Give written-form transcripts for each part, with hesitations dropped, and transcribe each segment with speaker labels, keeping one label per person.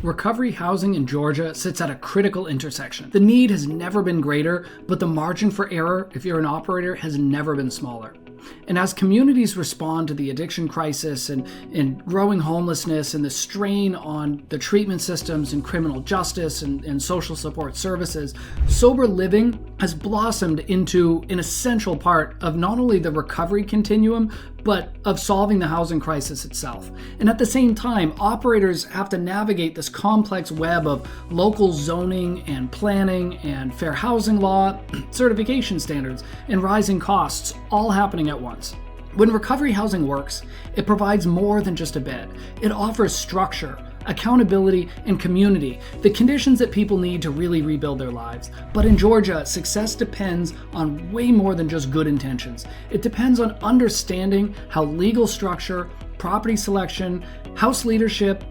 Speaker 1: Recovery housing in Georgia sits at a critical intersection. The need has never been greater, but the margin for error, if you're an operator, has never been smaller. And as communities respond to the addiction crisis and growing homelessness and the strain on the treatment systems and criminal justice and social support services, sober living has blossomed into an essential part of not only the recovery continuum, but of solving the housing crisis itself. And at the same time, operators have to navigate this complex web of local zoning and planning and fair housing law, certification standards, and rising costs, all happening at once. When recovery housing works, it provides more than just a bed. It offers structure, accountability, and community, the conditions that people need to really rebuild their lives. But in Georgia, success depends on way more than just good intentions. It depends on understanding how legal structure, property selection, house leadership,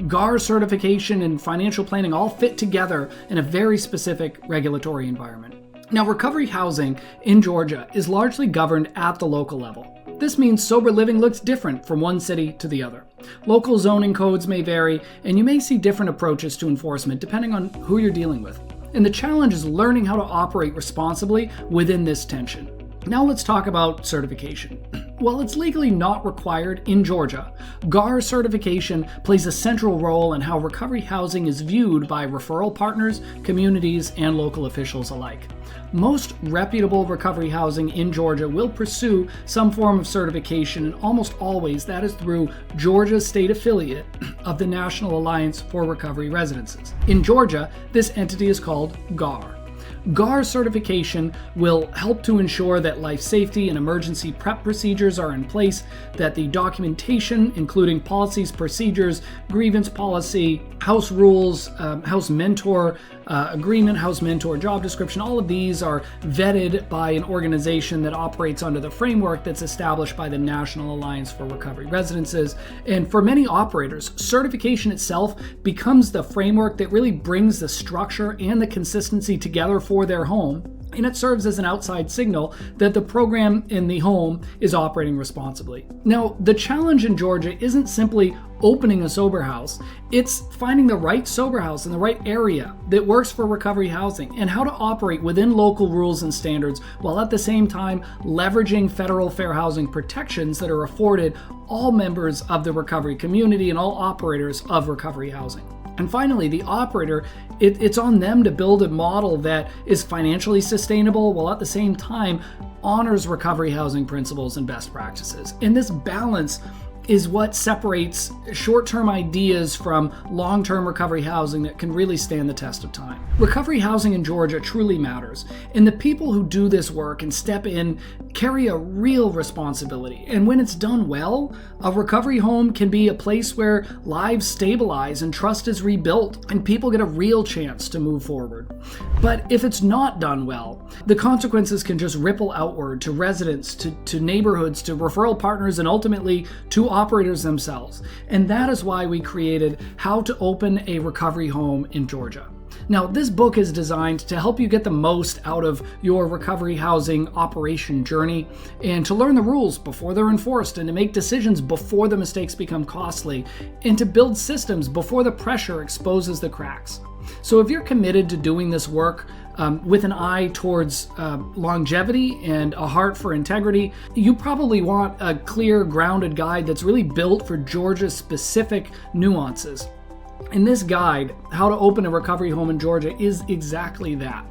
Speaker 1: GARR certification, and financial planning all fit together in a very specific regulatory environment. Now, recovery housing in Georgia is largely governed at the local level. This means sober living looks different from one city to the other. Local zoning codes may vary, and you may see different approaches to enforcement depending on who you're dealing with. And the challenge is learning how to operate responsibly within this tension. Now let's talk about certification. While it's legally not required in Georgia, GARR certification plays a central role in how recovery housing is viewed by referral partners, communities, and local officials alike. Most reputable recovery housing in Georgia will pursue some form of certification, and almost always that is through Georgia's state affiliate of the National Alliance for Recovery Residences. In Georgia, this entity is called GARR. GARR certification will help to ensure that life safety and emergency prep procedures are in place, that the documentation, including policies, procedures, grievance policy, house rules, house mentor agreement, house mentor job description, all of these are vetted by an organization that operates under the framework that's established by the National Alliance for Recovery Residences. And for many operators, certification itself becomes the framework that really brings the structure and the consistency together for their home. And it serves as an outside signal that the program in the home is operating responsibly. Now, the challenge in Georgia isn't simply opening a sober house, it's finding the right sober house in the right area that works for recovery housing and how to operate within local rules and standards while at the same time leveraging federal fair housing protections that are afforded all members of the recovery community and all operators of recovery housing. And finally, the operator, it's on them to build a model that is financially sustainable while at the same time honors recovery housing principles and best practices. And this balance is what separates short-term ideas from long-term recovery housing that can really stand the test of time. Recovery housing in Georgia truly matters, and the people who do this work and step in carry a real responsibility. And when it's done well, a recovery home can be a place where lives stabilize and trust is rebuilt and people get a real chance to move forward. But if it's not done well, the consequences can just ripple outward to residents, to neighborhoods, to referral partners, and ultimately to operators themselves. And that is why we created How to Open a Recovery Home in Georgia. Now, this book is designed to help you get the most out of your recovery housing operation journey and to learn the rules before they're enforced and to make decisions before the mistakes become costly and to build systems before the pressure exposes the cracks. So if you're committed to doing this work with an eye towards longevity and a heart for integrity, you probably want a clear, grounded guide that's really built for Georgia's specific nuances. And this guide, How to Open a Recovery Home in Georgia, is exactly that.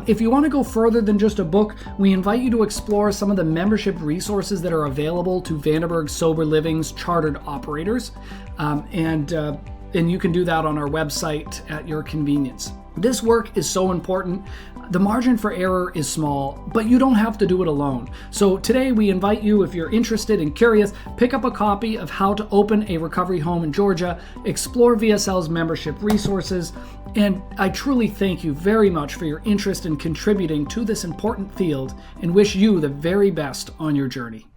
Speaker 1: If you want to go further than just a book, we invite you to explore some of the membership resources that are available to Vanderburgh Sober Living's chartered operators. And you can do that on our website at your convenience. This work is so important. The margin for error is small, but you don't have to do it alone. So today we invite you, if you're interested and curious, pick up a copy of How to Open a Recovery Home in Georgia, explore VSL's membership resources, and I truly thank you very much for your interest in contributing to this important field and wish you the very best on your journey.